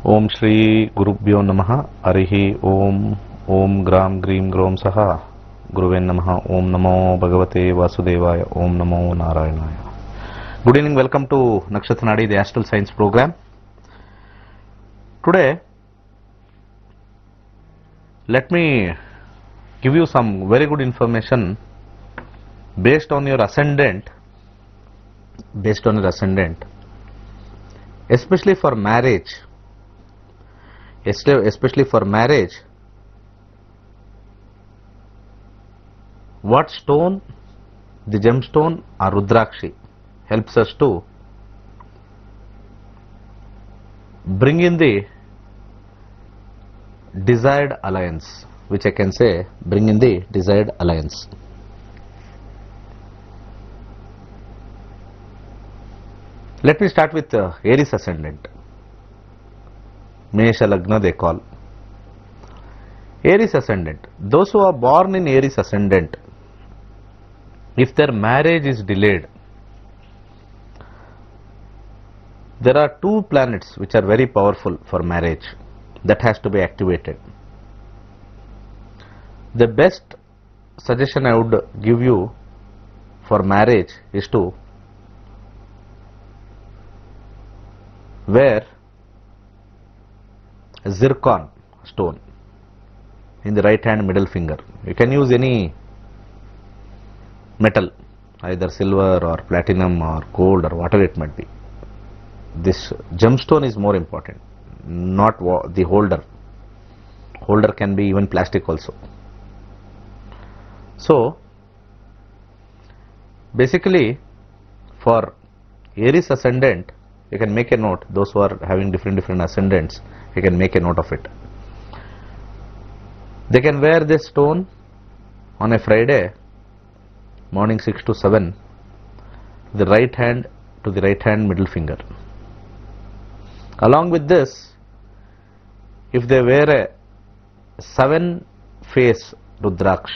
ओम श्री गुरुभ्यो नमः हरिः ओम ओम ग्राम ग्रीम ग्रोम सह गुरुवे नमः ओम नमो भगवते वासुदेवाय ओम नमो नारायणाय. Good evening, welcome to Nakshatra Nadi, the Astral Science program. Today, let me give you some very good information based on your ascendant, especially for marriage. Especially for marriage, what stone, the gemstone or Rudrakshi, helps us to bring in the desired alliance, which I can say bring in the desired alliance. Let me start with Aries ascendant. Mesha Lagna they call. Aries ascendant. Those who are born in Aries ascendant, if their marriage is delayed, there are two planets which are very powerful for marriage that has to be activated. The best suggestion I would give you for marriage is to wear zircon stone in the right hand middle finger. You can use any metal, either silver or platinum or gold or whatever it might be. This gemstone is more important, not the holder. Holder can be even plastic also. So basically for Aries ascendant, you can make a note. Those who are having different ascendants, you can make a note of it. They can wear this stone on a Friday morning 6 to 7, the right hand to the right hand middle finger. Along with this, if they wear a 7-face Rudraksh,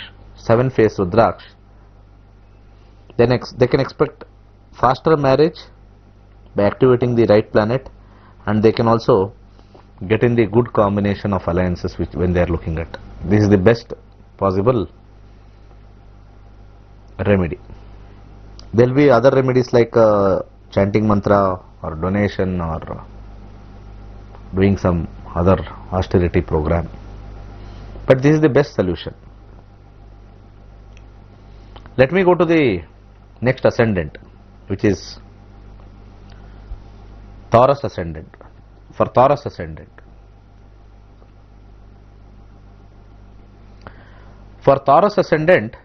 then they can expect faster marriage by activating the right planet, and they can also get in the good combination of alliances which when they are looking at. This is the best possible remedy. There will be other remedies like chanting mantra or donation or doing some other austerity program, but this is the best solution. Let me go to the next ascendant, which is Taurus ascendant. For Taurus ascendant,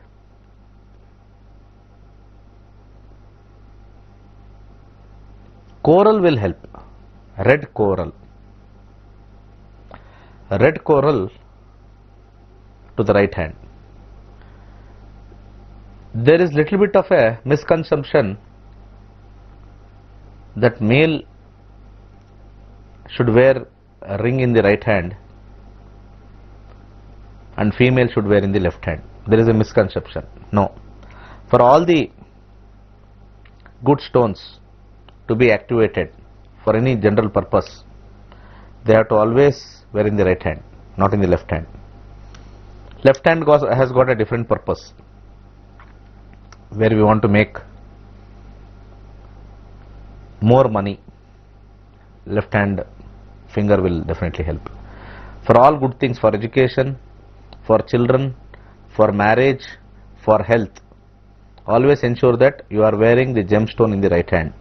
coral will help. Red coral to the right hand. There is little bit of a misconception that male should wear a ring in the right hand and female should wear in the left hand. There is a misconception. No. For all the good stones to be activated for any general purpose, they have to always wear in the right hand, not in the left hand. Left hand has got a different purpose, where we want to make more money. Left hand finger will definitely help. For all good things, for education, for children, for marriage, for health, always ensure that you are wearing the gemstone in the right hand.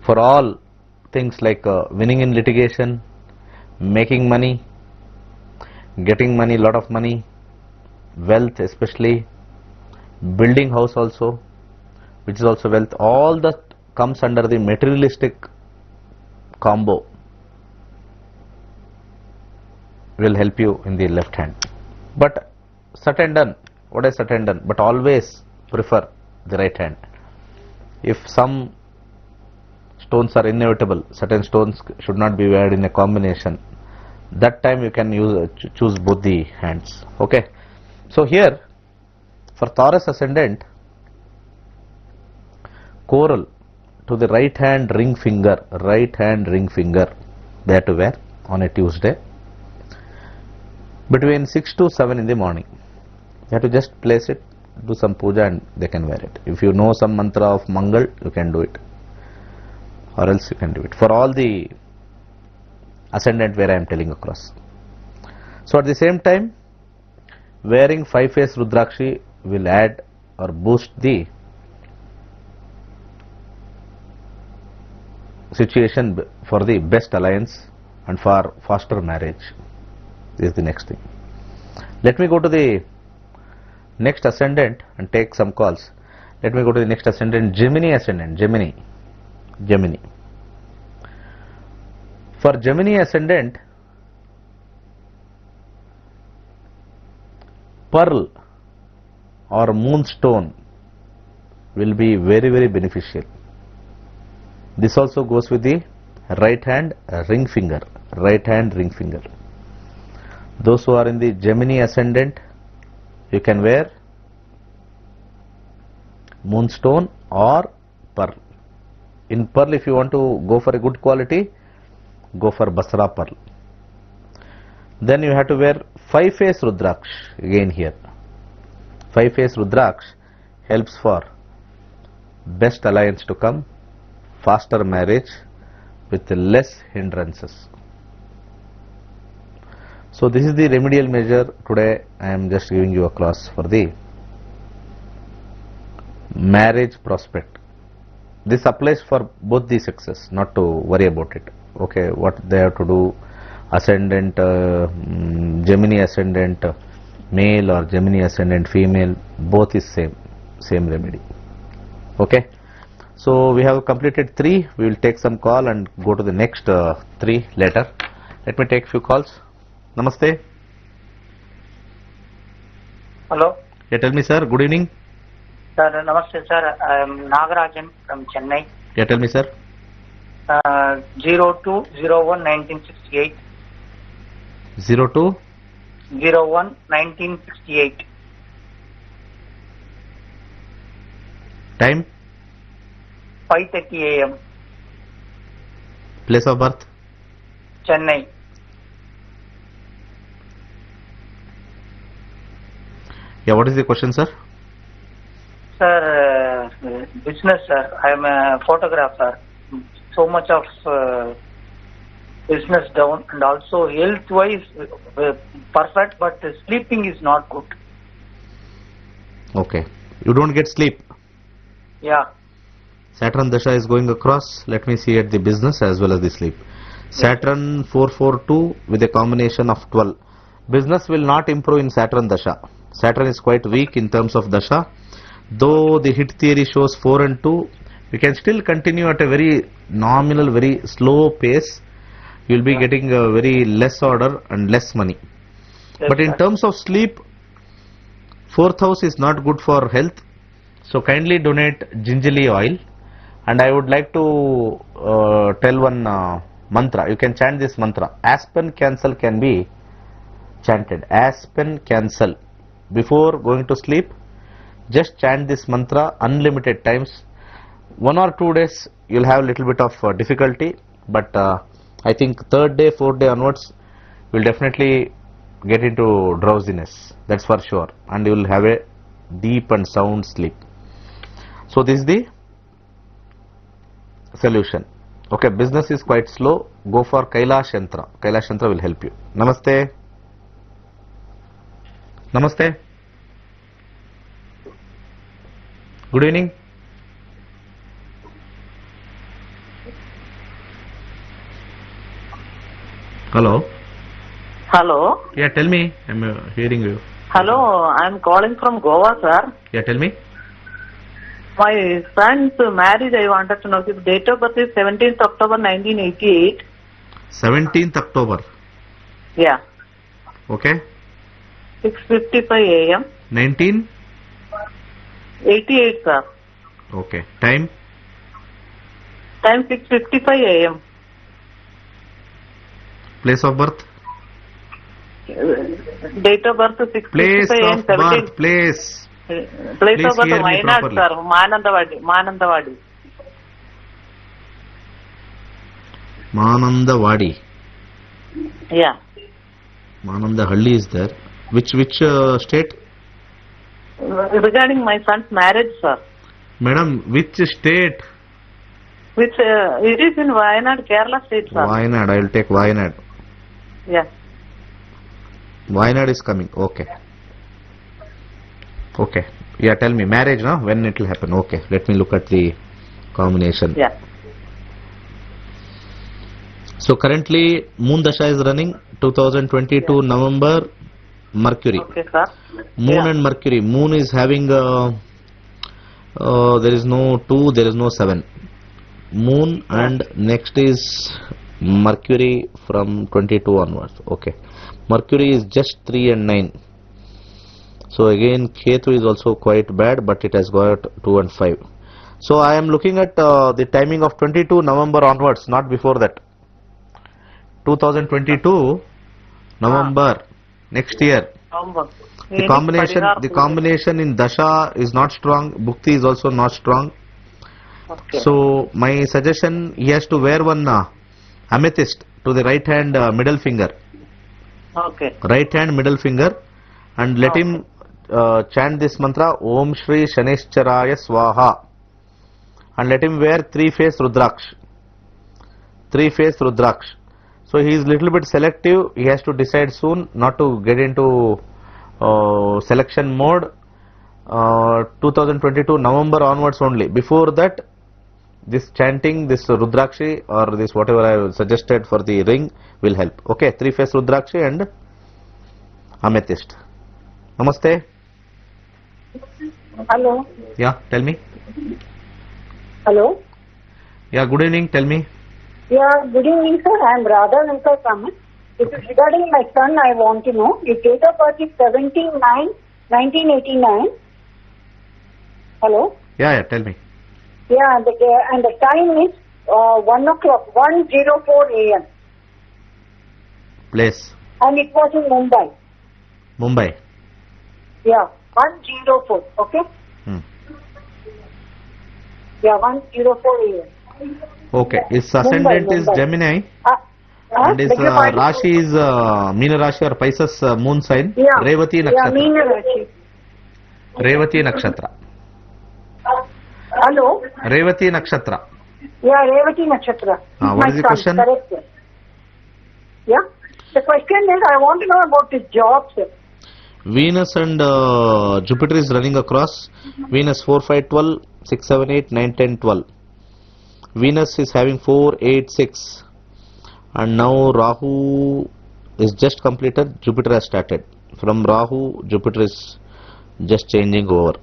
For all things like winning in litigation, making money, getting money, lot of money, wealth especially, building house also, which is also wealth, all that comes under the materialistic combo will help you in the left hand. But certain done, what is certain done? But always prefer the right hand. If some stones are inevitable, certain stones should not be weared in a combination, that time you can choose both the hands. Okay. So here for Taurus ascendant, coral to the right hand ring finger, they have to wear on a Tuesday between 6 to 7 in the morning. You have to just place it, do some puja, and they can wear it. If you know some mantra of Mangal, you can do it, or else you can do it for all the ascendant where I am telling across. So at the same time, wearing 5-face Rudrakshi will add or boost the situation for the best alliance and for faster marriage. This is the next thing. Let me go to the next ascendant and take some calls. Let me go to the next ascendant, Gemini ascendant. Gemini. For Gemini ascendant, pearl or moonstone will be very, very beneficial. This also goes with the right hand ring finger. Those who are in the Gemini ascendant, you can wear moonstone or pearl. In pearl, if you want to go for a good quality, go for Basra pearl. Then you have to wear 5-face Rudraksh again here. 5-face Rudraksh helps for best alliance to come, faster marriage with less hindrances. So this is the remedial measure. Today I am just giving you a class for the marriage prospect. This applies for both the sexes, not to worry about it. Okay, what they have to do, ascendant Gemini ascendant male or Gemini ascendant female, both is same remedy. Okay, so we have completed 3. We will take some call and go to the next 3 later. Let me take few calls. Namaste. Hello. Yeah, tell me, sir. Good evening. Sir, namaste, sir. I am Nagarajan from Chennai. Yeah, tell me, sir. 02/01/1968. 02/01/1968. Time? 5:30 a.m. Place of birth? Chennai. Yeah, what is the question, sir? Sir, business, sir. I am a photographer. So much of business down, and also health-wise perfect, but sleeping is not good. Okay. You don't get sleep. Yeah. Saturn Dasha is going across. Let me see at the business as well as the sleep. Saturn 442 with a combination of 12. Business will not improve in Saturn Dasha. Saturn is quite weak in terms of Dasha. Though the hit theory shows 4 and 2, we can still continue at a very nominal, very slow pace. You will be getting a very less order and less money. Yes, but in sir. terms of sleep, 4th house is not good for health. So kindly donate gingerly oil. And I would like to tell one mantra. You can chant this mantra. Aspen cancel can be chanted. Aspen cancel. Before going to sleep, just chant this mantra unlimited times. 1 or 2 days you will have a little bit of difficulty, but I think 3rd day, 4th day onwards you will definitely get into drowsiness. That's for sure, and you will have a deep and sound sleep. So this is the solution. Okay, business is quite slow. Go for Kailash Yantra. Kailash Yantra will help you. Namaste. Namaste. Good evening. Hello. Hello. Yeah, tell me. I'm hearing you. Hello, I'm calling from Goa, sir. Yeah, tell me. My son's marriage, I wanted to know. His date of birth is 17th October 1988. 17th October. Yeah. Okay. 6:55 a.m. 1988. sir. Okay. Time? Time 6:55 a.m. Place of birth? Date of birth Place 6:55 a.m. of birth. 17th. Place. Place of birth hear me Wayanad, properly. sir. Manandawadi. Manandawadi. Yeah. Manandahalli is there. Which state? Regarding my son's marriage, sir. Madam, which state? Which it is in Wayanad, Kerala state, sir. Wayanad. I will take Wayanad. Yeah. Wayanad is coming. Okay. Okay. Yeah, tell me. Marriage, no? When it will happen? Okay. Let me look at the combination. Yeah. So currently, Moon Dasha is running 2022 November, Mercury. Okay, sir. Moon and Mercury. Moon is having there is no 2, there is no 7. Moon and next is Mercury from 22 onwards. Okay. Mercury is just 3 and 9. So again Ketu is also quite bad, but it has got 2 and 5. So I am looking at the timing of 22 November onwards, not before that. 2022 November next year. The combination in Dasha is not strong. Bhukti is also not strong. Okay. So my suggestion, he has to wear one amethyst to the right hand middle finger. Okay. Right hand middle finger, and let him chant this mantra Om Shri Shanishcharaya Swaha, and let him wear 3-face Rudraksh. 3-face Rudraksh. So he is little bit selective. He has to decide soon, not to get into selection mode. 2022 November onwards only. Before that, this chanting, this Rudrakshi or this whatever I have suggested for the ring will help. Okay, 3-face Rudrakshi and amethyst. Namaste. Hello. Yeah, tell me. Hello. Yeah, good evening. Tell me. Yeah, good evening, sir. I am Radha Venkata Raman. This is regarding my son. I want to know. His date of birth is 17/9/1989. Hello. Yeah, tell me. Yeah, and the time is 1 o'clock, 1:04 a.m. Place. And it was in Mumbai. Mumbai. Yeah, 1:04. Okay. Yeah, 1:04 a.m. Okay. His ascendant is Mumbai. Gemini, and his beg your pardon? Rashi is Meena Rashi or Pisces moon sign. Yeah. Revati Yeah, Nakshatra. Meena Rashi. Revati Nakshatra. Hello. Revati Nakshatra. Yeah, Revati Nakshatra. What My is the son, question? correct, sir. Yeah. The question is, I want to know about his job, sir. Venus and Jupiter is running across. Venus 4, 5, 12, 6, 7, 8, 9, 10, 12. Venus is having 4, 8, 6. And now Rahu is just completed. Jupiter has started. From Rahu, Jupiter is just changing over.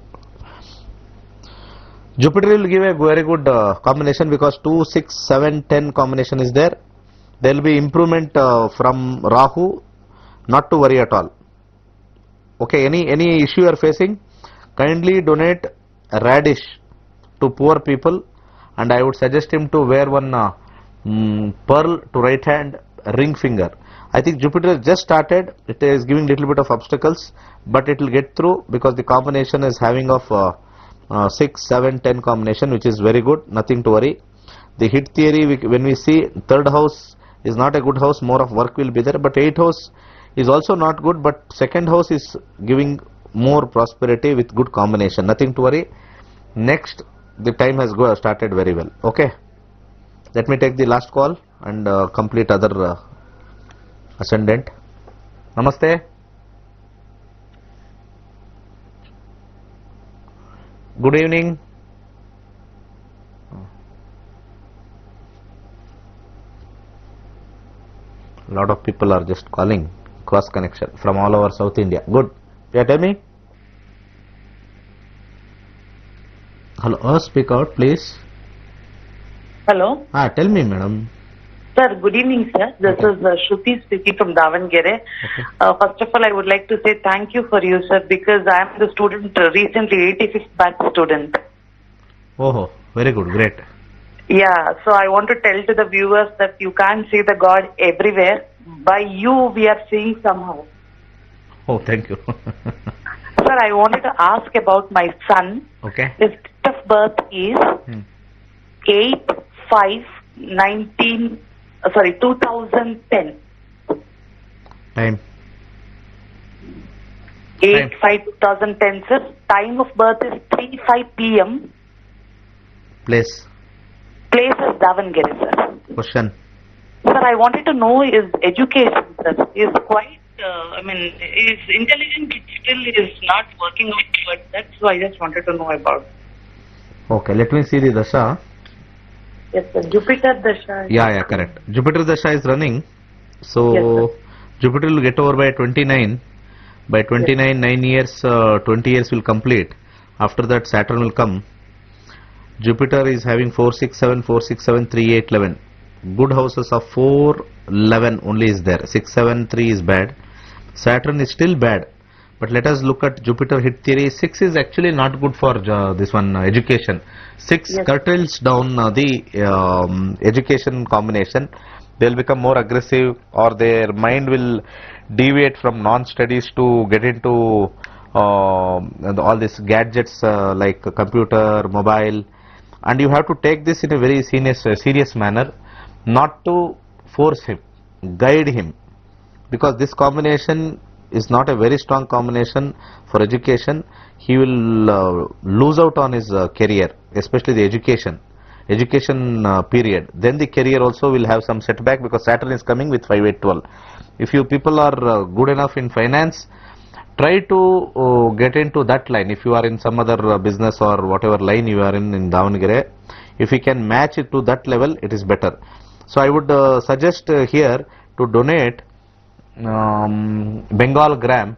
Jupiter will give a very good combination because 2, 6, 7, 10 combination is there. There will be improvement from Rahu. Not to worry at all. Okay, any issue you are facing, kindly donate a radish to poor people, and I would suggest him to wear one pearl to right hand ring finger. I think Jupiter has just started. It is giving little bit of obstacles, but it will get through because the combination is having of 6, 7, 10 combination, which is very good. Nothing to worry. The hit theory, when we see third house is not a good house, more of work will be there, but 8th house is also not good, but second house is giving more prosperity with good combination. Nothing to worry. Next, the time has started very well. Okay, let me take the last call and complete other ascendant. Namaste. Good evening. A lot of people are just calling. Cross connection from all over South India. Good. Yeah, tell me. Hello, speak out, please. Hello. Tell me, madam. Sir, good evening, sir. This is Shruti speaking from Davangere. Okay. First of all, I would like to say thank you for you, sir, because I am the student, recently 85th batch student. Oh, very good, great. Yeah, so I want to tell to the viewers that you can't see the God everywhere. By you, we are seeing somehow. Oh, thank you. Sir, I wanted to ask about my son. Okay. His date of birth is 2010. Time. 8/5/2010, sir. Time of birth is 3:05 p.m. Place. Place is Davangere, sir. Question. Sir, I wanted to know is education, sir, is quite, is intelligent still is not working out, but that's why I just wanted to know about. Okay, let me see the Dasha. Yes, sir. Jupiter Dasha. Yeah, correct. Jupiter Dasha is running. So, Yes, sir. Jupiter will get over by 29. By 29, 9 years, 20 years will complete. After that, Saturn will come. Jupiter is having 4, 6, 7, 4, 6, 7, 3, 8, 11. Good houses of 4, 11 only is there. 6, 7, 3 is bad. Saturn is still bad. But let us look at Jupiter hit theory. 6 is actually not good for this one education. 6 Yes. curtails down the education combination. They'll become more aggressive, or their mind will deviate from non-studies to get into all these gadgets like computer, mobile, and you have to take this in a very serious manner, not to force him, guide him, because this combination is not a very strong combination for education. He will lose out on his career, especially the education period. Then the career also will have some setback, because Saturn is coming with 5, 8, 12. If you people are good enough in finance, try to get into that line. If you are in some other business or whatever line you are in Davangere, if you can match it to that level, it is better. So I would suggest here to donate Bengal gram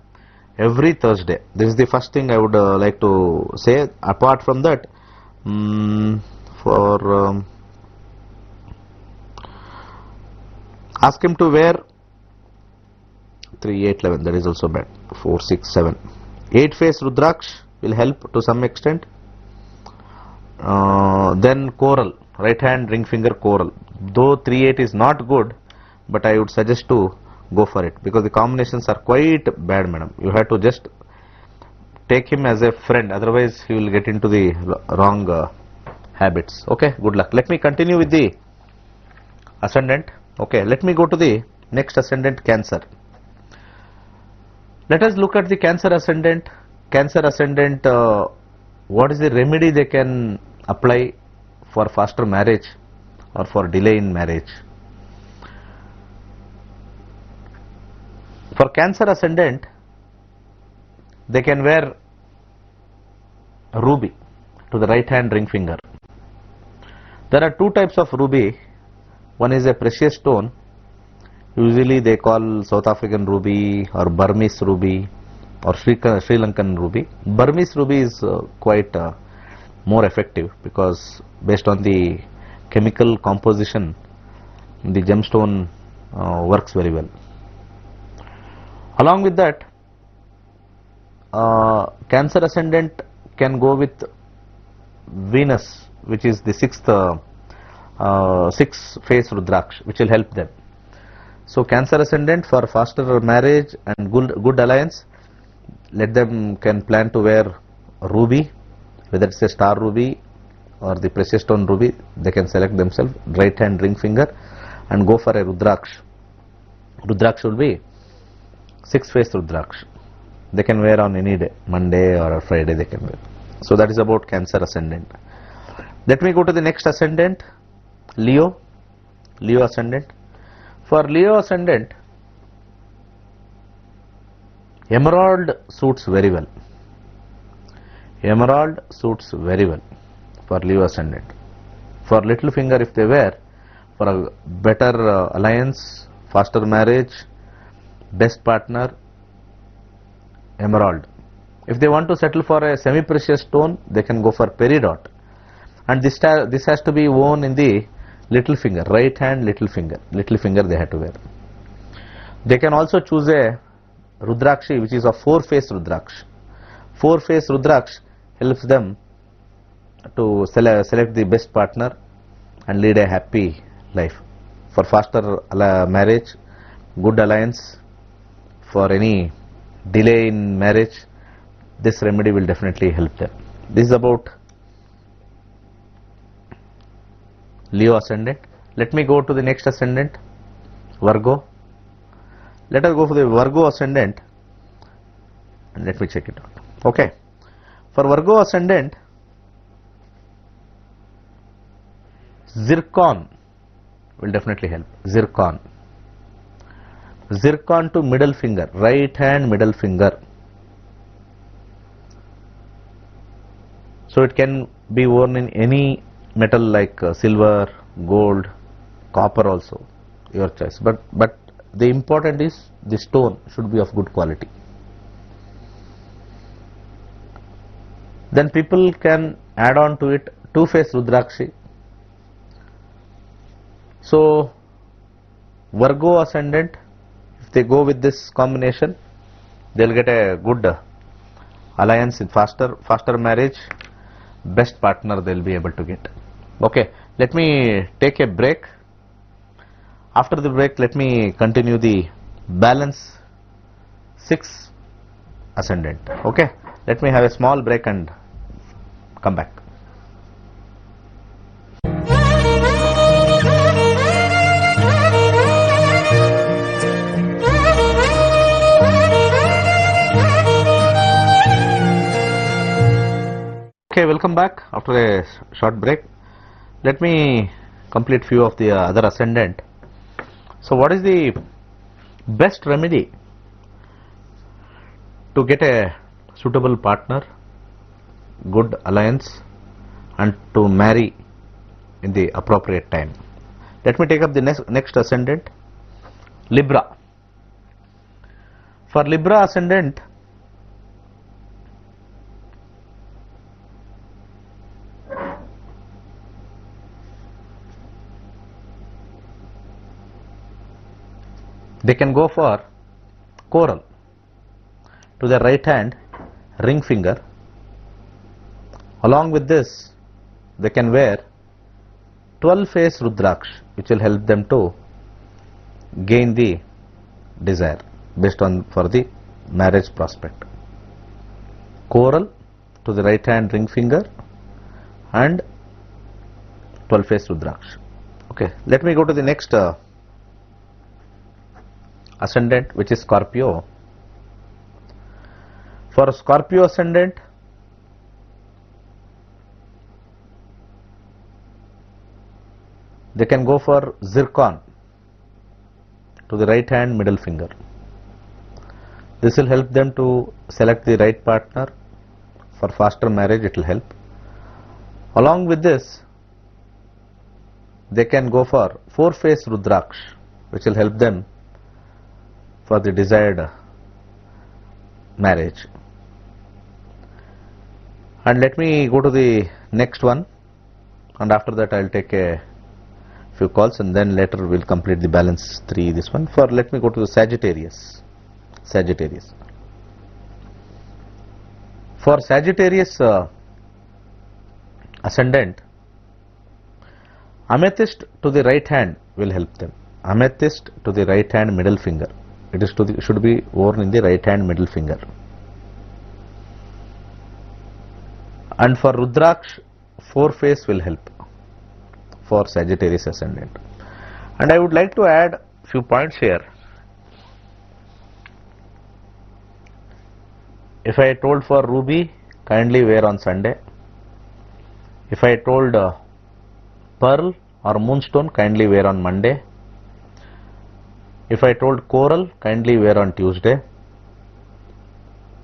every Thursday. This is the first thing I would like to say. Apart from that, ask him to wear 3, 8, 11. That is also bad. 4, 6, 7. 8 face Rudraksh will help to some extent. Then coral, right hand ring finger coral. Though 3, 8 is not good, but I would suggest to go for it, because the combinations are quite bad, madam. You have to just take him as a friend, otherwise he will get into the wrong habits. Okay, good luck. Let me continue with the ascendant. Okay, let me go to the next ascendant, Cancer. Let us look at the Cancer ascendant. Cancer ascendant, what is the remedy they can apply for faster marriage or for delay in marriage? For Cancer ascendant, they can wear ruby to the right hand ring finger. There are 2 types of ruby. One is a precious stone. Usually they call South African ruby or Burmese ruby or Sri Lankan ruby. Burmese ruby is quite more effective, because based on the chemical composition, the gemstone works very well. Along with that, Cancer ascendant can go with Venus, which is the 6th 6 face Rudraksh, which will help them. So Cancer ascendant, for faster marriage and good alliance, let them can plan to wear ruby, whether it's a star ruby or the precious stone ruby. They can select themselves right hand ring finger and go for a Rudraksh. Rudraksh will be 6 face Rudraksh. They can wear on any day, Monday or a Friday they can wear. So that is about Cancer ascendant. Let me go to the next ascendant, Leo. Leo ascendant. For Leo ascendant, emerald suits very well. Emerald suits very well for Leo ascendant. For little finger, if they wear, for a better alliance, faster marriage, best partner, emerald. If they want to settle for a semi-precious stone, they can go for peridot. And this has to be worn in the little finger, right hand little finger. Little finger they have to wear. They can also choose a Rudrakshi, which is a 4 face Rudraksh. 4 face Rudraksh helps them to select the best partner and lead a happy life. For faster marriage, good alliance, for any delay in marriage, this remedy will definitely help them. This is about Leo ascendant. Let me go to the next ascendant, Virgo. Let us go for the Virgo ascendant and let me check it out. Okay. For Virgo ascendant, zircon will definitely help. Zircon. Zircon to middle finger, right hand middle finger. So it can be worn in any metal like silver, gold, copper also, your choice. But the important is the stone should be of good quality. Then people can add on to it two-face Rudrakshi. So Virgo ascendant, if they go with this combination, they'll get a good alliance in faster marriage, best partner they'll be able to get. Okay, let me take a break. After the break, let me continue the balance 6 ascendant. Okay, let me have a small break and come back. Okay, welcome back after a short break. Let me complete few of the other ascendant. So what is the best remedy to get a suitable partner, good alliance, and to marry in the appropriate time? Let me take up the next ascendant, Libra. For Libra ascendant, they can go for coral to the right hand ring finger. Along with this, they can wear 12-face Rudraksh, which will help them to gain the desire based on for the marriage prospect. Coral to the right hand ring finger and 12-face Rudraksh. Okay, let me go to the next ascendant, which is Scorpio. For Scorpio ascendant, they can go for zircon to the right hand middle finger. This will help them to select the right partner. For faster marriage, it will help. Along with this, they can go for 4-face Rudraksh, which will help them for the desired marriage. And let me go to the next one, and after that I'll take a few calls, and then later we'll complete the balance 3, this one. For let me go to the Sagittarius. For Sagittarius ascendant, amethyst to the right hand will help them. Amethyst to the right hand middle finger. It is should be worn in the right hand middle finger. And for Rudraksh, 4-face will help for Sagittarius ascendant. And I would like to add few points here. If I told for ruby, kindly wear on Sunday. If I told pearl or moonstone, kindly wear on Monday. If I told coral, kindly wear on Tuesday.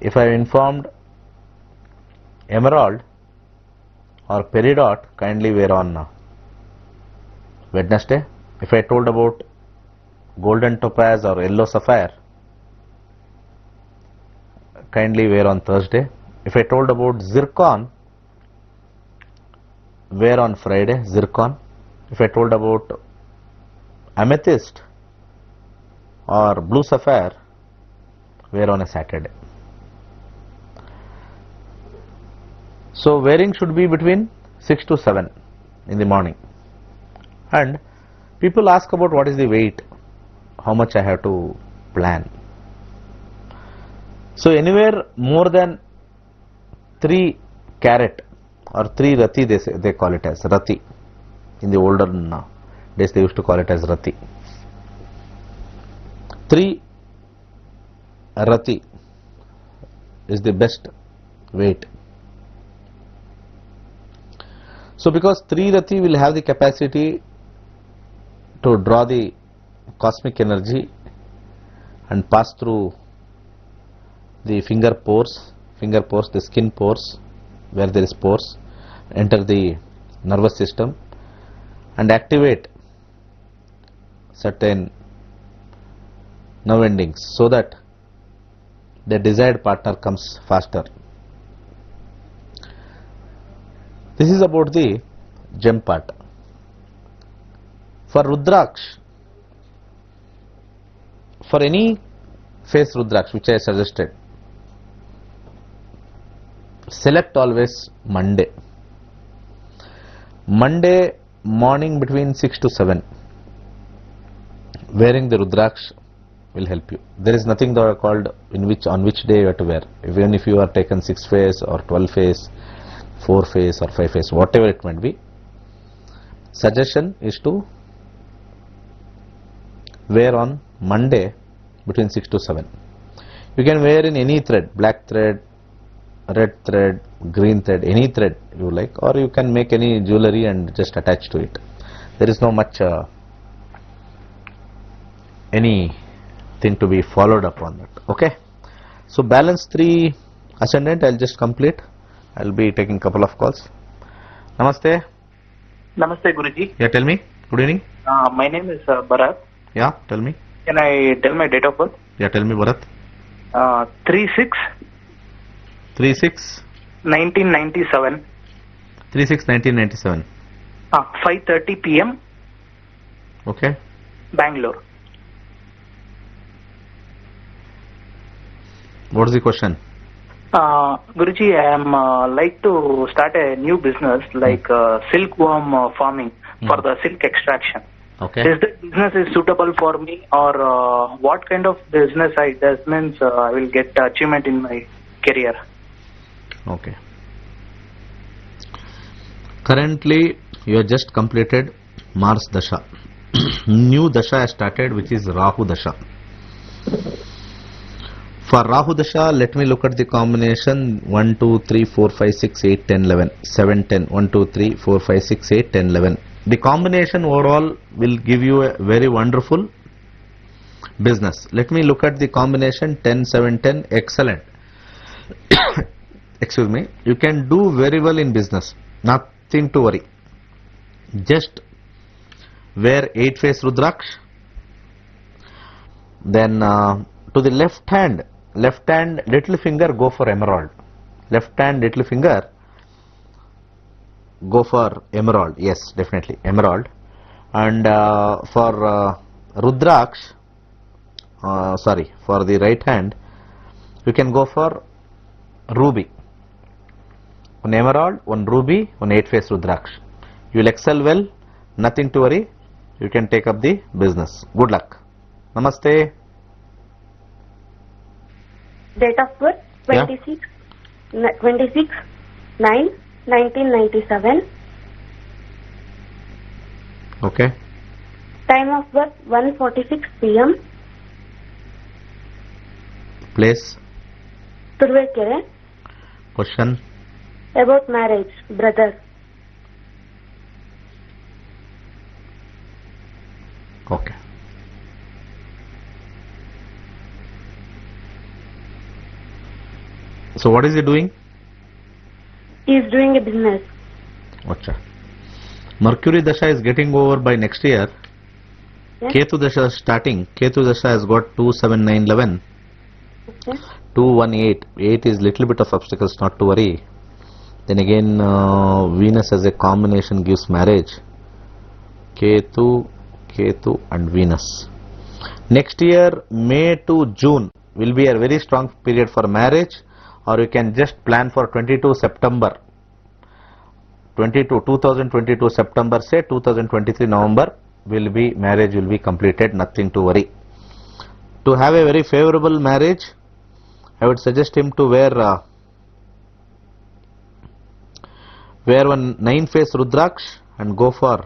If I informed emerald or peridot, kindly wear on Wednesday. If I told about golden topaz or yellow sapphire, kindly wear on Thursday. If I told about zircon, wear on Friday, zircon. If I told about amethyst or blue sapphire, wear on a Saturday. So wearing should be between 6 to 7 in the morning. And people ask about what is the weight, how much I have to plan. So anywhere more than 3 carat or 3 rati, they call it as rati. In the older days they used to call it as rati. 3 rati is the best weight. So because 3 rati will have the capacity to draw the cosmic energy and pass through the finger pores, the skin pores where there is pores, enter the nervous system and activate certain nerve endings so that the desired partner comes faster. This is about the gem part. For Rudraksh, for any face Rudraksh which I suggested, select always Monday. Monday morning between 6 to 7. Wearing the Rudraksh will help you. There is nothing that are called on which day you have to wear. Even if you are taken 6 face or 12 face, 4 face or 5 face, whatever it might be, suggestion is to wear on Monday between 6 to 7. You can wear in any thread, black thread, red thread, green thread, any thread you like, or you can make any jewelry and just attach to it. There is no much anything to be followed up on that. Okay, so balance 3 ascendant I'll just complete. I'll be taking couple of calls. Namaste. Namaste, Guruji. Yeah, tell me. Good evening. My name is Bharat. Yeah, tell me. Can I tell my date of birth? Yeah, tell me, Bharat. 3/6/1997. 3/6/1997. 5:30 p.m. Okay. Bangalore. What is the question? Guruji, I am like to start a new business like silkworm farming for the silk extraction. Okay. Is that business is suitable for me, or what kind of business I does means I will get achievement in my career? Okay. Currently, you have just completed Mars Dasha. New Dasha has started, which is Rahu Dasha. For Rahu Dasha, let me look at the combination 1, 2, 3, 4, 5, 6, 8, 10, 11, 7, 10, 1, 2, 3, 4, 5, 6, 8, 10, 11. The combination overall will give you a very wonderful business. Let me look at the combination 10, 7, 10, excellent. Excuse me. You can do very well in business. Nothing to worry. Just wear 8 face Rudraksh. Then to the left hand little finger go for emerald. Left hand little finger go for emerald. Yes, definitely emerald. And for Rudraksh, for the right hand, you can go for ruby. One emerald, one ruby, one 8 face Rudraksh. You will excel well. Nothing to worry. You can take up the business. Good luck. Namaste. Date of birth 26/9/1997. Okay. Time of birth 1:46 p.m. Place. Turvekere. Question. About marriage, brother. Okay. So what is he doing? He is doing a business. Acha. Mercury Dasha is getting over by next year. Yes. Ketu Dasha is starting. Ketu Dasha has got 2, 7, 9, 11. Okay. 2, 1, 8. 8 is little bit of obstacles, not to worry. Then again, Venus as a combination gives marriage. Ketu and Venus. Next year, May to June will be a very strong period for marriage, or you can just plan for 22 September. 2022 September, say 2023 November marriage will be completed, nothing to worry. To have a very favorable marriage, I would suggest him to wear one 9 face Rudraksh and go for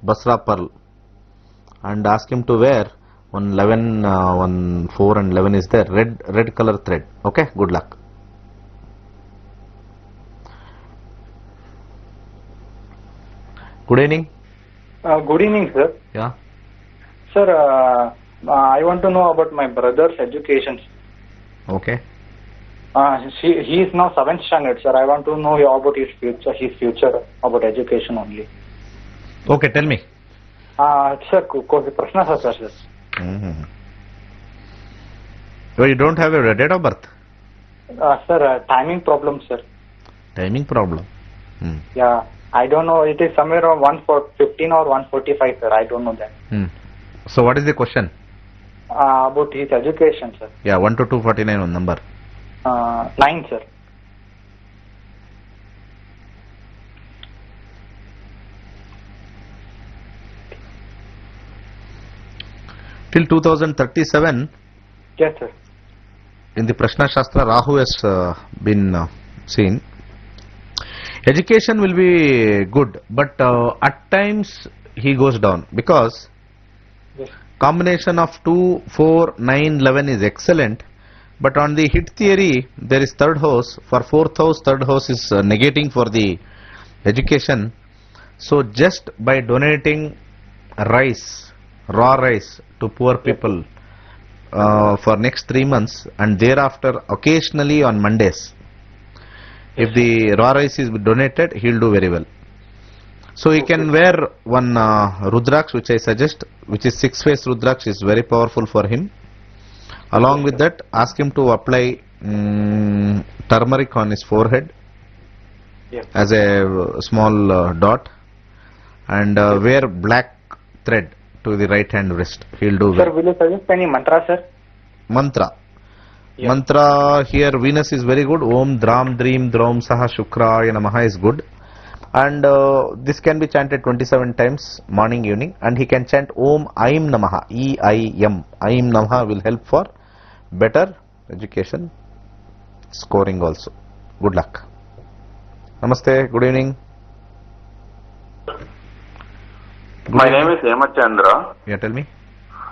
Basra Pearl, and ask him to wear One 11, one 4 and 11 is there. Red color thread. Okay, good luck. Good evening. Good evening, sir. Yeah. Sir, I want to know about my brother's education. Okay. He is now 7th standard, sir. I want to know about his future about education only. Okay, tell me. Sir, कोई प्रश्न था sir. Oh, you don't have a date of birth? Sir, timing problem, sir. Timing problem. Yeah, I don't know. It is somewhere around 1:15 or 1:45, sir. I don't know that. So what is the question? About his education, sir. Yeah, 1 to 249 on number. 9, sir. Till 2037, Yes, sir. in the Prashna Shastra, Rahu has been seen. Education will be good, but at times he goes down because Yes. combination of 2, 4, 9, 11 is excellent, but on the hit theory there is third house. For fourth house, third house is negating for the education. So just by donating rice, raw rice to poor people for next 3 months, and thereafter occasionally on Mondays, if the raw rice is donated, he will do very well. So he can wear one Rudraksh, which I suggest, which is 6-face Rudraksh, is very powerful for him. Along with that, ask him to apply turmeric on his forehead as a small dot, and wear black thread to the right hand wrist. He'll do Sir, well. will you suggest any mantra, sir? Mantra. Yeah. Mantra here, Venus is very good. Om Dram Dream Drom Saha Shukraya Namaha is good. And this can be chanted 27 times, morning, evening. And he can chant Om Aim Namaha, E-I-M. Aim Namaha will help for better education, scoring also. Good luck. Namaste, good evening. My name is Hemant Chandra. Yeah, tell me.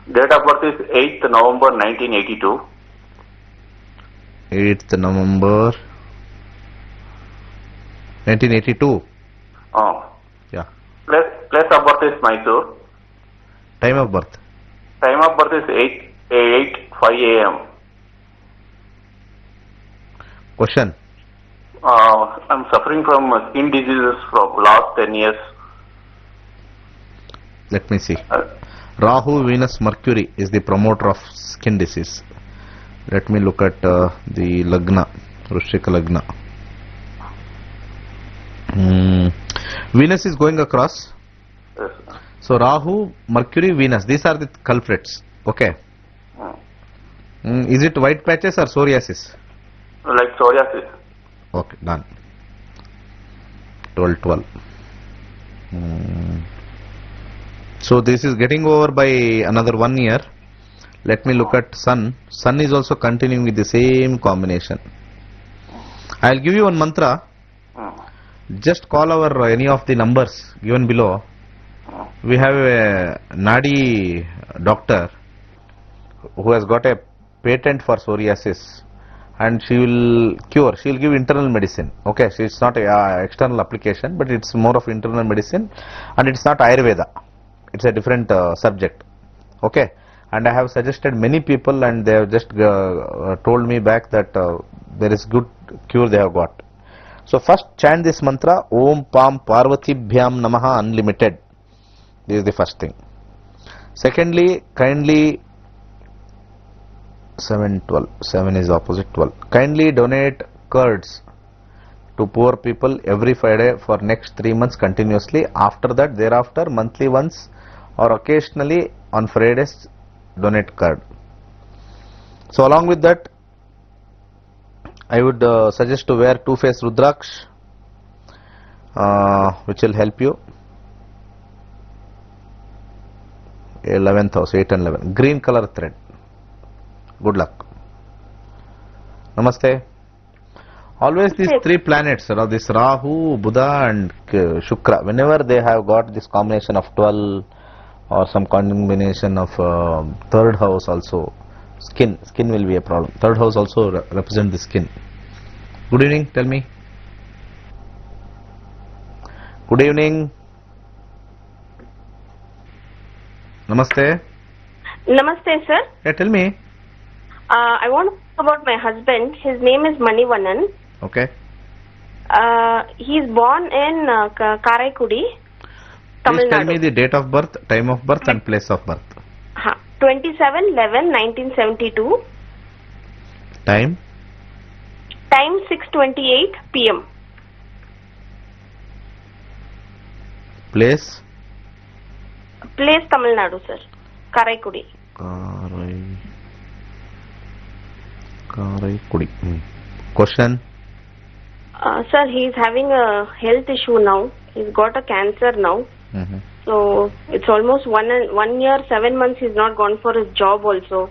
Date of birth is 8th November 1982. 8th November 1982. Oh. Yeah. Place of birth is Mysore. Time of birth. Time of birth is 5 a.m. Question. I'm suffering from skin diseases from last 10 years. Let me see. Rahu, Venus, Mercury is the promoter of skin disease. Let me look at the Lagna, Wrishika Lagna. Venus is going across. Yes. So Rahu, Mercury, Venus, these are the culprits. Okay. Is it white patches or psoriasis? Like psoriasis. Okay, done. 12. So this is getting over by another 1 year. Let me look at Sun. Sun is also continuing with the same combination. I'll give you one mantra. Just call our any of the numbers given below. We have a Nadi doctor who has got a patent for psoriasis, and she will cure. She will give internal medicine. Okay, so it's not a external application, but it's more of internal medicine, and it's not Ayurveda. It's a different subject. Okay, and I have suggested many people, and they have just told me back that there is good cure they have got. So first chant this mantra, Om Pam Parvati Bhyam Namaha Unlimited. This is the first thing. Secondly, kindly 7 is opposite 12. Kindly donate curds to poor people every Friday for next 3 months continuously. After that, thereafter, monthly once or occasionally on Fridays, donate curd. So along with that, I would suggest to wear 2-face Rudraksh, which will help you. 11th house, 8 and 11. Green color thread. Good luck. Namaste. Always these 3 planets, this Rahu, Buddha and Shukra, whenever they have got this combination of 12 or some combination of third house also. Skin will be a problem. Third house also represent the skin. Good evening, tell me. Good evening. Namaste. Namaste, sir. Yeah, tell me. I want to talk about my husband. His name is Manivanan. Okay. He's born in Karaikudi, Tamil Please tell Nadu. me the date of birth, time of birth and place of birth. 27/11/1972. Time? Time 6:28 p.m. Place? Place Tamil Nadu, sir. Karaikudi. Karaikudi. Question? Sir, he's having a health issue now. He's got a cancer now. Mm-hmm. So it's almost 1 year, 7 months he's not gone for his job also.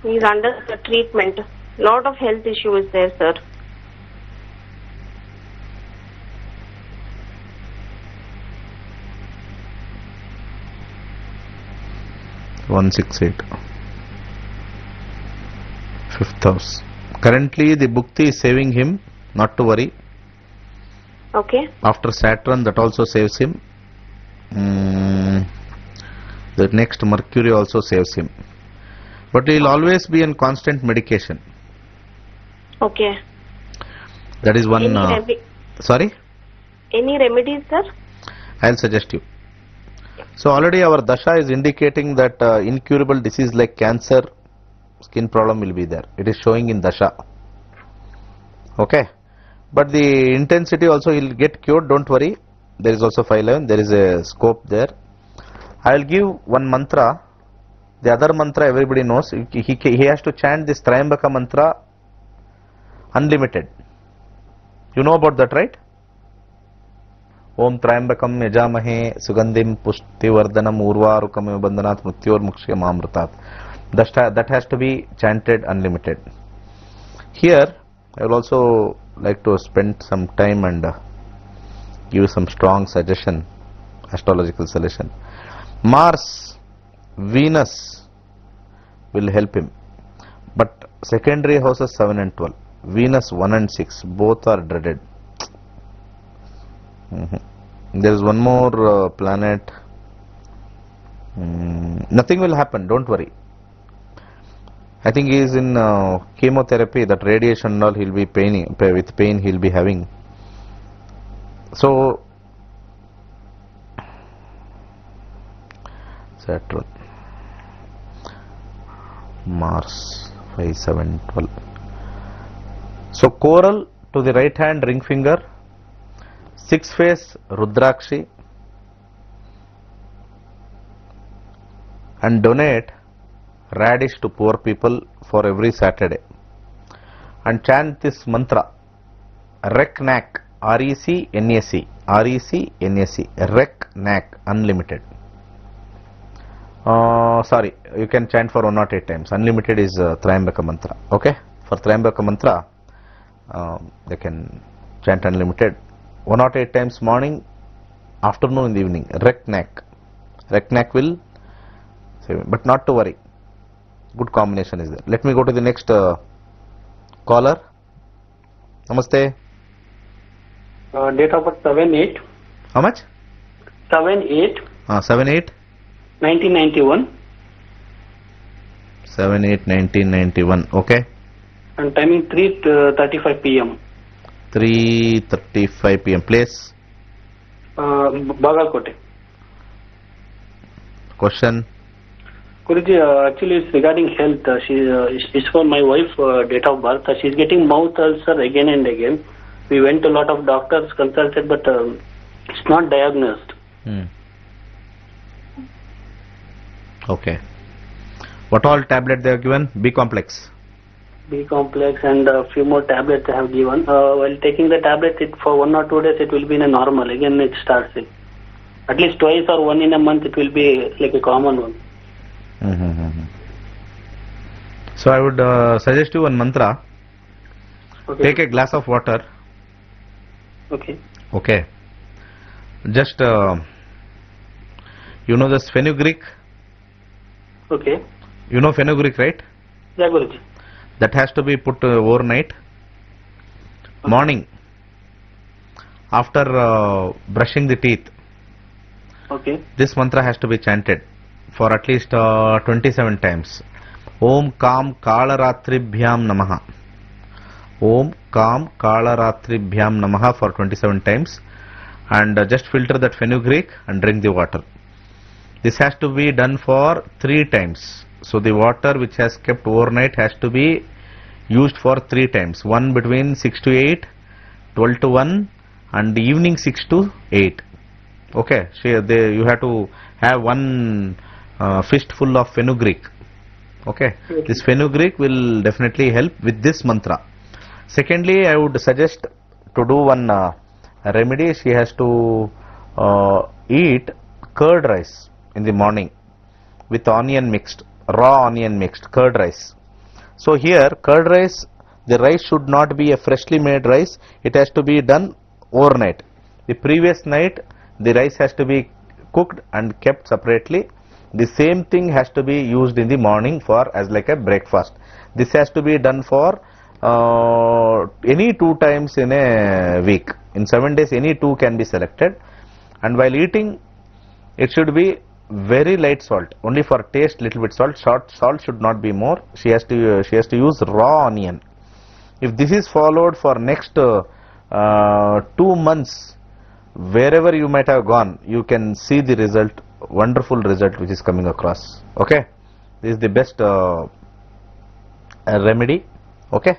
He's under the treatment. Lot of health issue is there, sir. One 6 8. Fifth house. Currently the Bhukti is saving him, not to worry. Okay. After Saturn, that also saves him. The next Mercury also saves him. But he will always be in constant medication. Okay. That is one. Sorry? Any remedies, sir? I will suggest you. So already our dasha is indicating that incurable disease like cancer, skin problem will be there. It is showing in dasha. Okay. But the intensity also he will get cured, don't worry. There is also 511, there is a scope there. I will give one mantra. The other mantra everybody knows. He has to chant this Trayambaka mantra unlimited. You know about that, right? Om Trayambakam Yajamahe Sugandhim Pushtivardhanam Urvarukam Bandhanat Mrityor Mukshyam Amritat. That has to be chanted unlimited. Here, I will also like to spend some time and give some strong suggestion, astrological solution. Mars, Venus will help him, but secondary houses 7 and 12, Venus 1 and 6, both are dreaded. There is one more planet. Nothing will happen, don't worry. I think he is in chemotherapy, that radiation and all he will be with pain he will be having. So, Saturn, Mars, 5, 7, 12. So, coral to the right hand ring finger, 6 face Rudrakshi, and donate radish to poor people for every Saturday. And chant this mantra, Reknak, RECNAC, RECNAC, Reknak, unlimited. Sorry, you can chant for 108 times. Unlimited is Trayambaka mantra. Okay? For Trayambaka mantra, they can chant unlimited 108 times morning, afternoon, in the evening. Reknak. Reknak will save, but not to worry. Good combination is there. Let me go to the next caller. Namaste. Date of birth 7/8. How much? 7/8. 7/8. 1991. 7/8 1991. Okay. And timing 3:35 p.m. 3:35 p.m. Place? Bagalkote. Question? Guruji, actually it's regarding health. It's for my wife date of birth. She's getting mouth ulcer again and again. We went to a lot of doctors, consulted, but it's not diagnosed. Okay. What all tablet they have given? B complex. B complex and a few more tablets they have given. While taking the tablet, for 1 or 2 days it will be in a normal. Again it starts it. At least twice or one in a month it will be like a common one. So I would suggest you one mantra. Okay. Take a glass of water. Okay. Okay. Just You know this fenugreek? Okay. You know fenugreek, right? Yeah, Guruji. That has to be put overnight. Morning, after brushing the teeth, Okay. this mantra has to be chanted for at least 27 times. Om Kam Kalaratribhyam Namaha. Om Kam Kalaratribhyam Namaha for 27 times, and just filter that fenugreek and drink the water. This has to be done for 3 times. So the water which has kept overnight has to be used for 3 times. One between 6 to 8, 12 to 1, and evening 6 to 8. Okay, so you have to have one fistful of fenugreek. Okay, this fenugreek will definitely help with this mantra. Secondly, I would suggest to do one remedy. She has to eat curd rice in the morning with onion mixed, raw onion mixed, curd rice. So here, curd rice, the rice should not be a freshly made rice. It has to be done overnight. The previous night, the rice has to be cooked and kept separately. The same thing has to be used in the morning for as like a breakfast. This has to be done for any 2 times in a week. In 7 days, any 2 can be selected. And while eating, it should be very light salt, only for taste little bit salt. Salt should not be more. She has to use raw onion. If this is followed for next 2 months, wherever you might have gone, you can see the result, wonderful result which is coming across. Okay, this is the best remedy. Okay,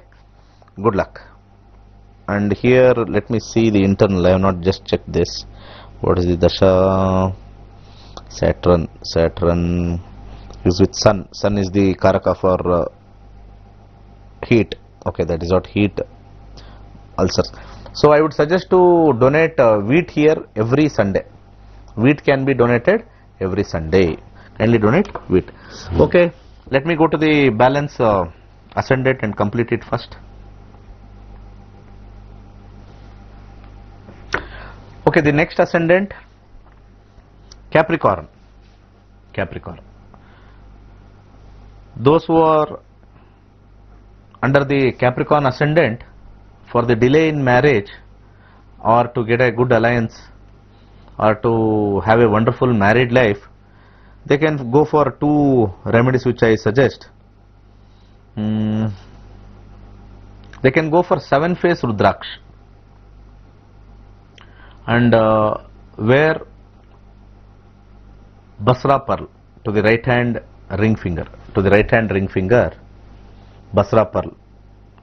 good luck. And here let me see the internal. I have not just checked this. What is the dasha? Saturn is with sun. Sun is the karaka for heat. Okay, that is what heat ulcers. So I would suggest to donate wheat here every Sunday. Wheat can be donated every Sunday. Kindly donate wheat. Okay, let me go to the balance ascendant and complete it first. Okay, the next ascendant, Capricorn. Capricorn. Those who are under the Capricorn ascendant, for the delay in marriage or to get a good alliance or to have a wonderful married life, they can go for 2 remedies which I suggest. They can go for 7-face Rudraksh and wear Basra pearl to the right hand ring finger. To the right hand ring finger, Basra pearl.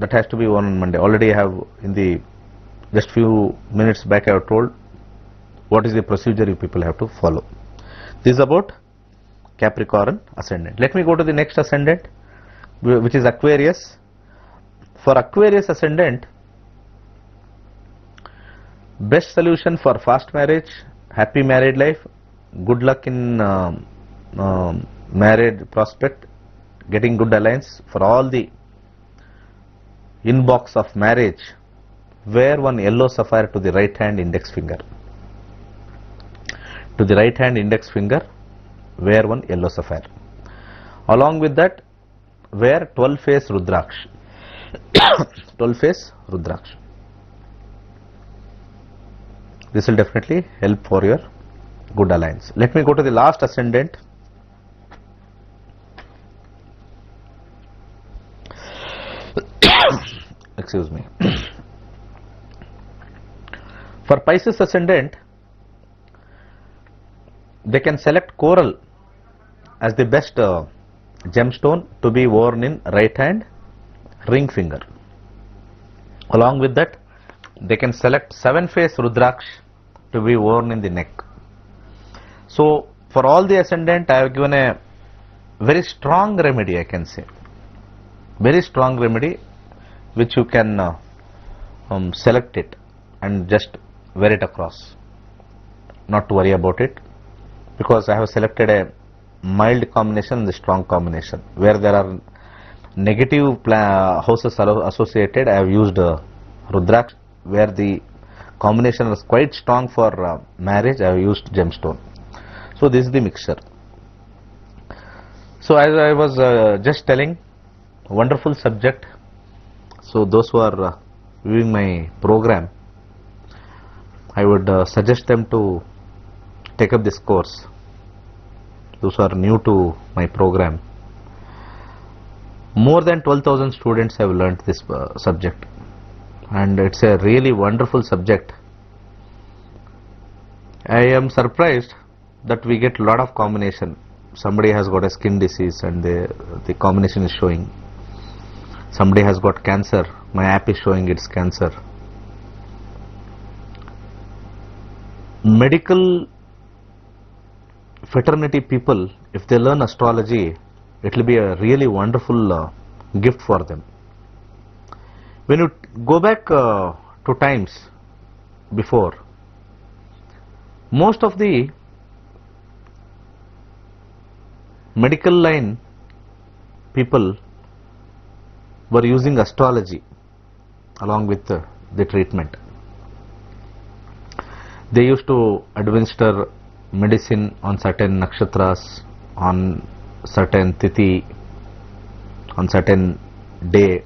That has to be worn on Monday. Already I have in the just few minutes back I have told what is the procedure you people have to follow. This is about Capricorn ascendant. Let me go to the next ascendant, which is Aquarius. For Aquarius ascendant, best solution for fast marriage, happy married life, good luck in married prospect, getting good alliance, for all the inbox of marriage, wear one yellow sapphire to the right hand index finger. To the right hand index finger, wear one yellow sapphire. Along with that, wear 12-face Rudraksh. 12-face Rudraksh. This will definitely help for your good alliance. Let me go to the last ascendant. Excuse me. For Pisces ascendant, they can select coral as the best gemstone to be worn in right hand ring finger. Along with that, they can select 7-face Rudraksh to be worn in the neck. So for all the ascendant, I have given a very strong remedy, I can say. Very strong remedy which you can select it and just wear it across. Not to worry about it, because I have selected a mild combination and the strong combination. Where there are negative houses associated, I have used Rudraksh. Where the combination is quite strong for marriage, I have used gemstone. So this is the mixture. So as I was just telling, wonderful subject. So those who are viewing my program, I would suggest them to take up this course. Those who are new to my program, more than 12,000 students have learnt this subject, and it's a really wonderful subject. I am surprised that we get a lot of combination. Somebody has got a skin disease and the combination is showing. Somebody has got cancer, my app is showing it's cancer. Medical fraternity people, if they learn astrology, it will be a really wonderful gift for them. When you go back to times before, most of the medical line people were using astrology along with the treatment. They used to administer medicine on certain nakshatras, on certain tithi, on certain day,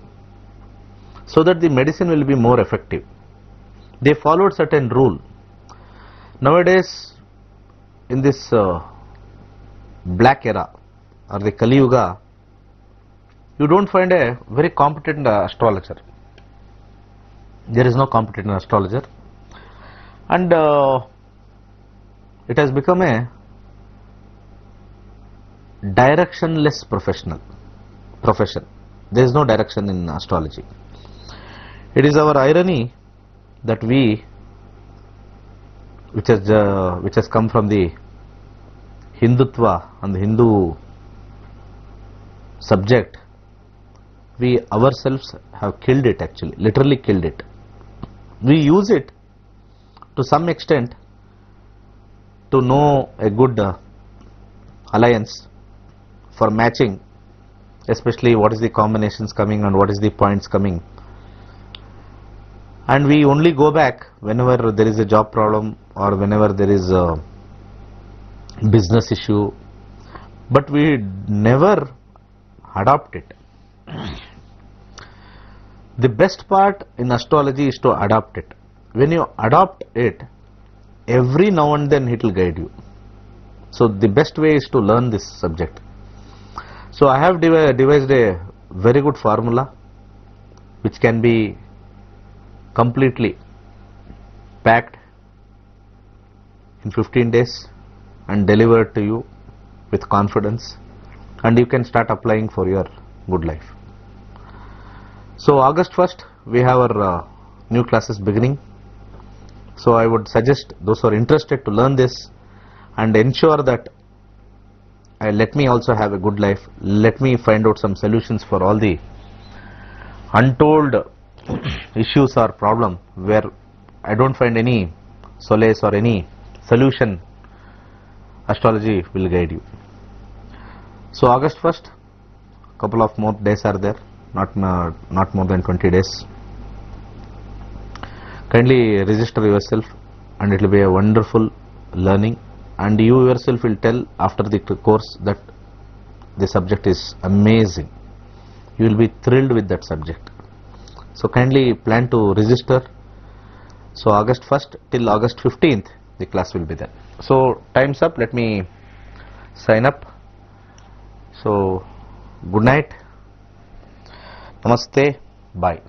so that the medicine will be more effective. They followed certain rule. Nowadays, in this black era or the Kali Yuga, you don't find a very competent astrologer. There is no competent astrologer, and it has become a directionless profession. There is no direction in astrology. It is our irony that we, which has come from the Hindutva and the Hindu subject, we ourselves have killed it, actually, literally killed it. We use it to some extent to know a good alliance for matching, especially what is the combinations coming and what is the points coming. And we only go back whenever there is a job problem or whenever there is a business issue, but we never adopt it. The best part in astrology is to adopt it. When you adopt it, every now and then it will guide you. So the best way is to learn this subject. So I have devised a very good formula which can be completely packed in 15 days and delivered to you with confidence, and you can start applying for your good life. So August 1st we have our new classes beginning. So I would suggest those who are interested to learn this and ensure that let me also have a good life. Let me find out some solutions for all the untold issues or problem where I don't find any solace or any solution. Astrology will guide you. So August 1st, couple of more days are there, not more than 20 days. Kindly register yourself and it will be a wonderful learning, and you yourself will tell after the course that the subject is amazing. You will be thrilled with that subject. So kindly plan to register. So August 1st till August 15th the class will be there. So time's up, let me sign up. So good night, namaste, bye.